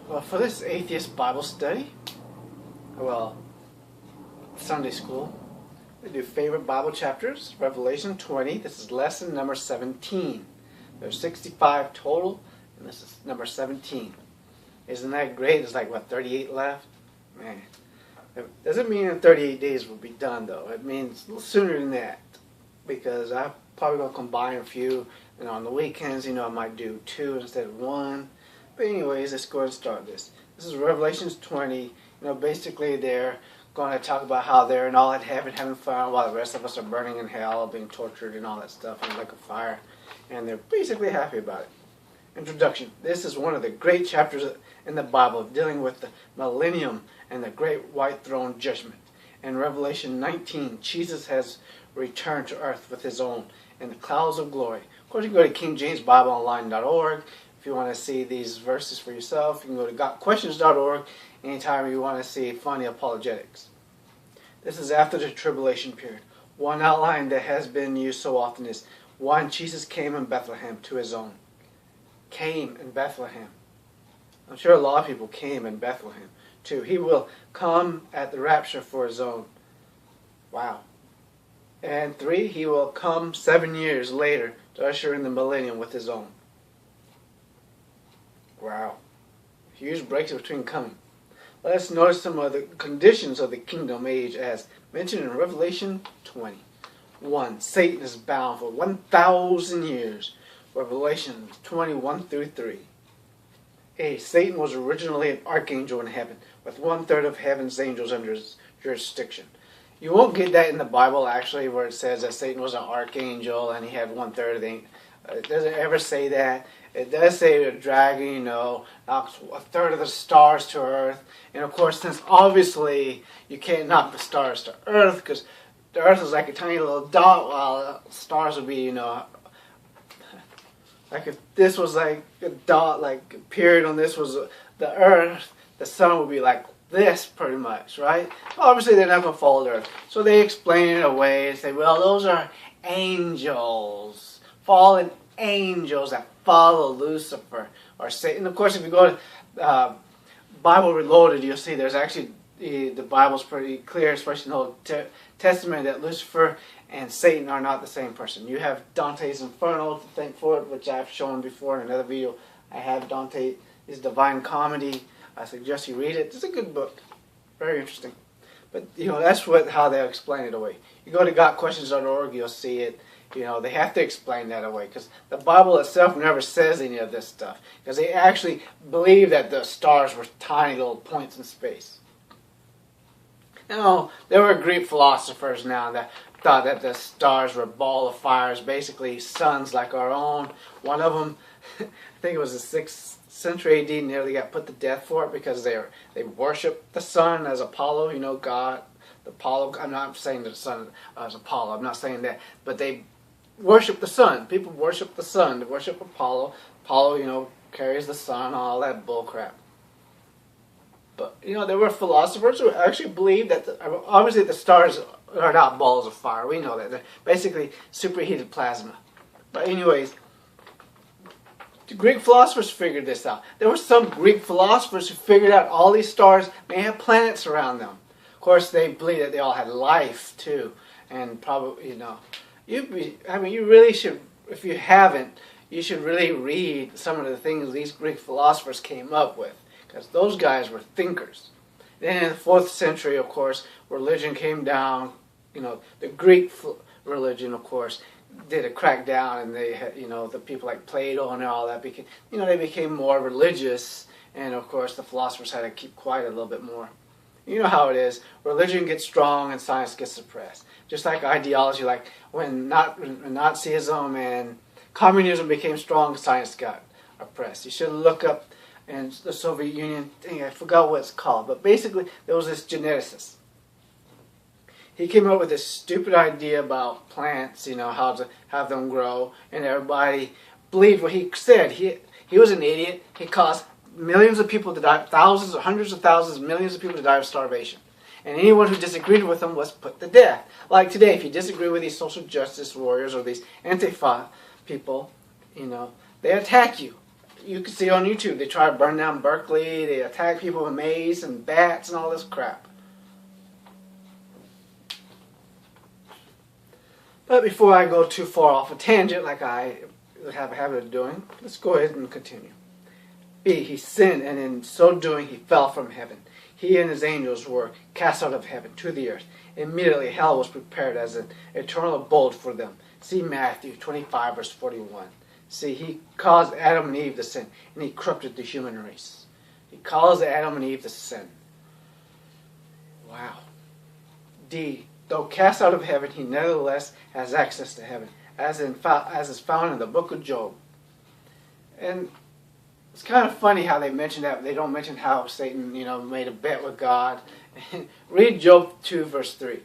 Well, for this atheist Bible study, well, Sunday school, we do favorite Bible chapters, Revelation 20. This is lesson number 17. There's 65 total, and this is number 17. Isn't that great? There's like, what, 38 left? Man. It doesn't mean in 38 days we'll be done, though. It means a little sooner than that, because I'm probably going to combine a few, and on the weekends, I might do 2 instead of 1. But anyways, let's go ahead and start this. This is Revelation 20. Basically they're going to talk about how they're in all in heaven having fun while the rest of us are burning in hell, being tortured and all that stuff in like a fire. And they're basically happy about it. Introduction. This is one of the great chapters in the Bible dealing with the millennium and the great white throne judgment. In Revelation 19, Jesus has returned to earth with his own in the clouds of glory. Of course, you can go to KingJamesBibleOnline.org. If you want to see these verses for yourself, you can go to GotQuestions.org anytime you want to see funny apologetics. This is after the tribulation period. One outline that has been used so often is 1. Jesus came in Bethlehem to his own. Came in Bethlehem. I'm sure a lot of people came in Bethlehem. 2. He will come at the rapture for his own. Wow. And 3. He will come 7 years later to usher in the millennium with his own. Wow. Huge breaks between coming. Let's notice some of the conditions of the kingdom age as mentioned in Revelation 20. 1. Satan is bound for 1,000 years. Revelation 21 through 3. A. Satan was originally an archangel in heaven, with 1/3 of heaven's angels under his jurisdiction. You won't get that in the Bible, actually, where it says that Satan was an archangel and he had 1/3 of the... It doesn't ever say that. It does say a dragon, knocks 1/3 of the stars to earth. And of course, since obviously you can't knock the stars to earth, because the earth is like a tiny little dot, while the stars would be, like if this was like a dot, like a period on this was the earth, the sun would be like this pretty much, right? Obviously they're not going to follow the earth. So they explain it away and say, well, those are angels, fallen angels that follow Lucifer or Satan. Of course, if you go to Bible Reloaded, you'll see there's actually, the Bible's pretty clear, especially in the Old Testament, that Lucifer and Satan are not the same person. You have Dante's Inferno to thank for it, which I've shown before in another video. I have Dante's Divine Comedy. I suggest you read it. It's a good book. Very interesting. But, that's how they explain it away. You go to GotQuestions.org, you'll see it. They have to explain that away, because the Bible itself never says any of this stuff, because they actually believe that the stars were tiny little points in space. There were Greek philosophers now that thought that the stars were a ball of fires, basically suns like our own. One of them, I think it was the 6th century AD, nearly got put to death for it because they worshiped the sun as Apollo, God. Apollo, I'm not saying that the sun is Apollo, I'm not saying that, but they worship the sun. People worship the sun. They worship Apollo. Apollo, carries the sun, all that bull crap. But, there were philosophers who actually believed that, obviously the stars are not balls of fire. We know that. They're basically superheated plasma. But anyways, the Greek philosophers figured this out. There were some Greek philosophers who figured out all these stars may have planets around them. Of course, they believed that they all had life, too. And probably, you really should, if you haven't, you should really read some of the things these Greek philosophers came up with, because those guys were thinkers. Then in the 4th century, of course, religion came down. The Greek religion, of course, did a crackdown, and they had, the people like Plato and all that became, they became more religious, and of course the philosophers had to keep quiet a little bit more. You know how it is. Religion gets strong and science gets suppressed. Just like ideology, like when Nazism and communism became strong, science got oppressed. You should look up in the Soviet Union, I forgot what it's called, but basically there was this geneticist. He came up with this stupid idea about plants, how to have them grow, and everybody believed what he said. He was an idiot. He caused millions of people to die, thousands or hundreds of thousands, millions of people to die of starvation. And anyone who disagreed with him was put to death. Like today, if you disagree with these social justice warriors or these Antifa people, they attack you. you can see on YouTube, they try to burn down Berkeley, they attack people with mace and bats and all this crap. But before I go too far off a tangent like I have a habit of doing, let's go ahead and continue. B. He sinned, and in so doing he fell from heaven. He and his angels were cast out of heaven to the earth. Immediately hell was prepared as an eternal abode for them. See Matthew 25 verse 41. See, he caused Adam and Eve to sin, and he corrupted the human race. He caused Adam and Eve to sin. Wow. D. Though cast out of heaven, he nevertheless has access to heaven, as is found in the book of Job. And it's kind of funny how they mention that. They don't mention how Satan, made a bet with God. Read Job 2 verse 3.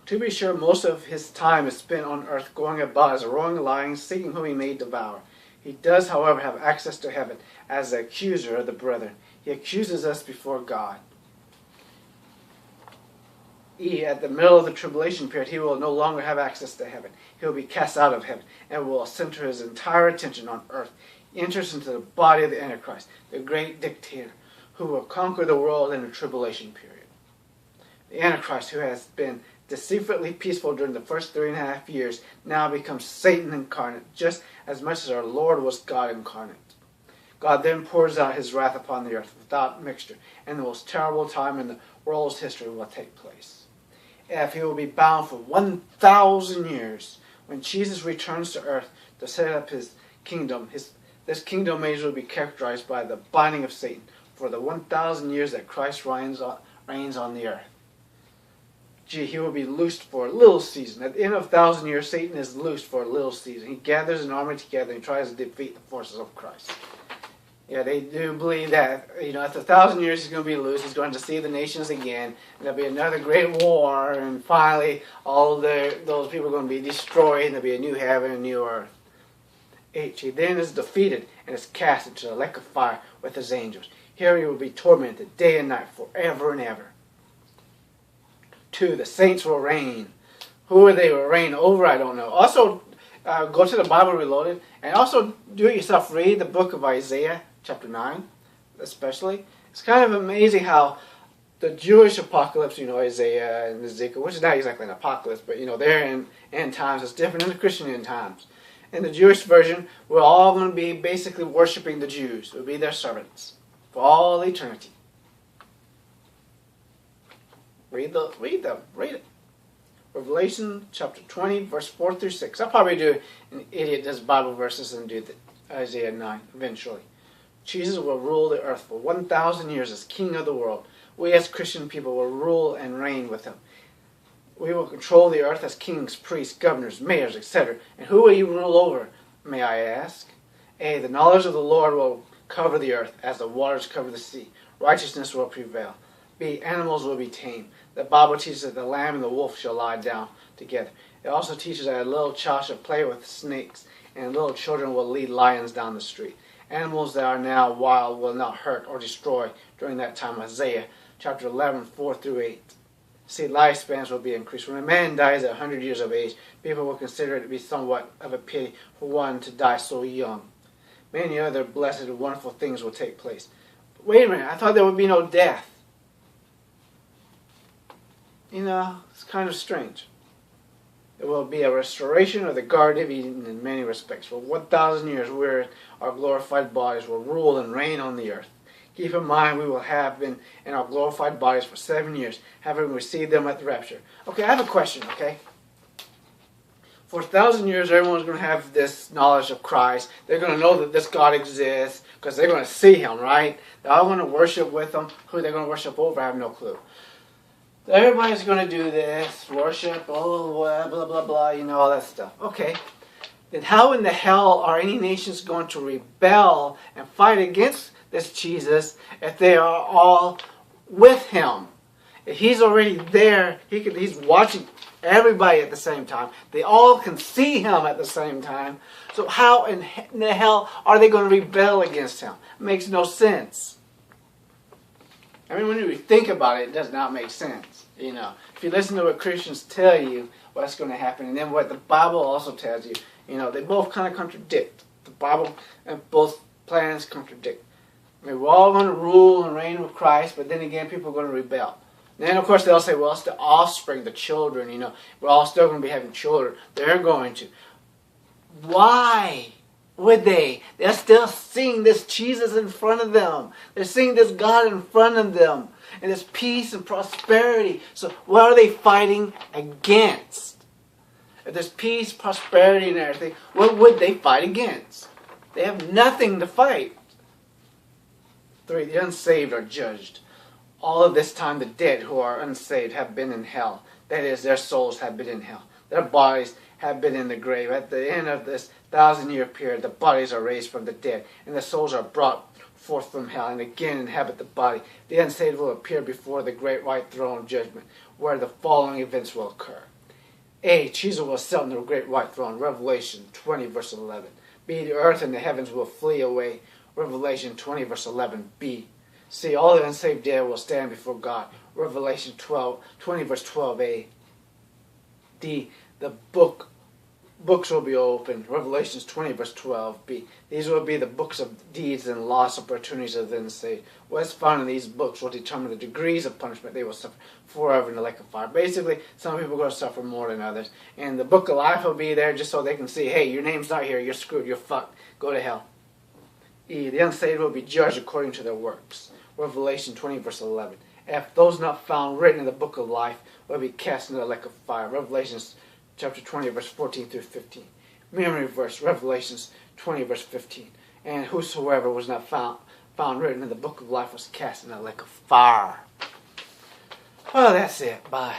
To be sure, most of his time is spent on earth going about as a roaring lion, seeking whom he may devour. He does, however, have access to heaven as the accuser of the brethren. He accuses us before God. E. At the middle of the tribulation period, he will no longer have access to heaven. He will be cast out of heaven and will center his entire attention on earth. He enters into the body of the Antichrist, the great dictator, who will conquer the world in the tribulation period. The Antichrist, who has been deceitfully peaceful during the first 3.5 years, now becomes Satan incarnate, just as much as our Lord was God incarnate. God then pours out his wrath upon the earth without mixture, and the most terrible time in the world's history will take place. F. He will be bound for 1,000 years. When Jesus returns to earth to set up his kingdom, this kingdom age will be characterized by the binding of Satan for the 1,000 years that Christ reigns on the earth. G. He will be loosed for a little season. At the end of 1,000 years, Satan is loosed for a little season. He gathers an army together and tries to defeat the forces of Christ. Yeah, they do believe that, after 1,000 years he's going to be loose. He's going to deceive the nations again. And there'll be another great war. And finally, all those people are going to be destroyed. And there'll be a new heaven and a new earth. H. He then is defeated and is cast into the lake of fire with his angels. Here he will be tormented day and night forever and ever. 2. The saints will reign. Who they will reign over, I don't know. Also, go to the Bible Reloaded. And also, do it yourself. Read the book of Isaiah, chapter 9, especially. It's kind of amazing how the Jewish apocalypse, Isaiah and Ezekiel, which is not exactly an apocalypse, but, they're in end times. It's different than the Christian end times. In the Jewish version, we're all going to be basically worshiping the Jews. We'll be their servants for all eternity. Read it. Revelation chapter 20, verse 4 through 6. I'll probably do an idiot does Bible verses and do Isaiah 9 eventually. Jesus will rule the earth for 1,000 years as king of the world. We as Christian people will rule and reign with him. We will control the earth as kings, priests, governors, mayors, etc. And who will you rule over, may I ask? A. The knowledge of the Lord will cover the earth as the waters cover the sea. Righteousness will prevail. B. Animals will be tamed. The Bible teaches that the lamb and the wolf shall lie down together. It also teaches that a little child shall play with snakes, and little children will lead lions down the street. Animals that are now wild will not hurt or destroy during that time. Isaiah chapter 11, 4 through 8. See, lifespans will be increased. When a man dies at 100 years of age, people will consider it to be somewhat of a pity for one to die so young. Many other blessed and wonderful things will take place. But wait a minute, I thought there would be no death. It's kind of strange. It will be a restoration of the Garden of Eden in many respects. For 1,000 years, our glorified bodies will rule and reign on the earth. Keep in mind, we will have been in our glorified bodies for 7 years, having received them at the rapture. Okay, I have a question, okay? For 1,000 years, everyone's going to have this knowledge of Christ. They're going to know that this God exists because they're going to see him, right? They're all going to worship with him. Who they're going to worship over, I have no clue. Everybody's going to do this, worship, blah, blah, blah, blah, all that stuff. Okay, then how in the hell are any nations going to rebel and fight against this Jesus if they are all with him? If he's already there, he's watching everybody at the same time. They all can see him at the same time. So how in the hell are they going to rebel against him? It makes no sense. I mean, when you think about it, it does not make sense. If you listen to what Christians tell you, what's going to happen, and then what the Bible also tells you, they both kind of contradict Bible and both plans contradict. I mean, we're all going to rule and reign with Christ, but then again, people are going to rebel. And then, of course, they'll say, well, it's the offspring, the children, we're all still going to be having children. They're going to. Why would they? They're still seeing this Jesus in front of them. They're seeing this God in front of them. And this peace and prosperity. So what are they fighting against? If there's peace, prosperity, and everything, what would they fight against? They have nothing to fight. 3, the unsaved are judged. All of this time the dead who are unsaved have been in hell. That is, their souls have been in hell. Their bodies have been in the grave. At the end of this 1,000-year period, the bodies are raised from the dead, and the souls are brought forth from hell, and again inhabit the body. The unsaved will appear before the great white throne of judgment, where the following events will occur. A, Jesus will sit on the great white throne, Revelation 20, verse 11. B, the earth and the heavens will flee away, Revelation 20, verse 11. B, C, all the unsaved dead will stand before God, Revelation 20, verse 12a. D, the books will be opened, Revelations 20, verse 12b. These will be the books of deeds and lost opportunities of the unsaved. What's found in these books will determine the degrees of punishment they will suffer forever in the lake of fire. Basically, some people are going to suffer more than others. And the book of life will be there just so they can see, hey, your name's not here, you're screwed, you're fucked, go to hell. E, the unsaved will be judged according to their works, Revelation 20, verse 11. F, those not found written in the book of life will be cast into the lake of fire, Revelations chapter 20, verse 14 through 15. Memory verse, Revelations 20, verse 15. And whosoever was not found written in the book of life was cast in the lake of fire. Well, that's it. Bye.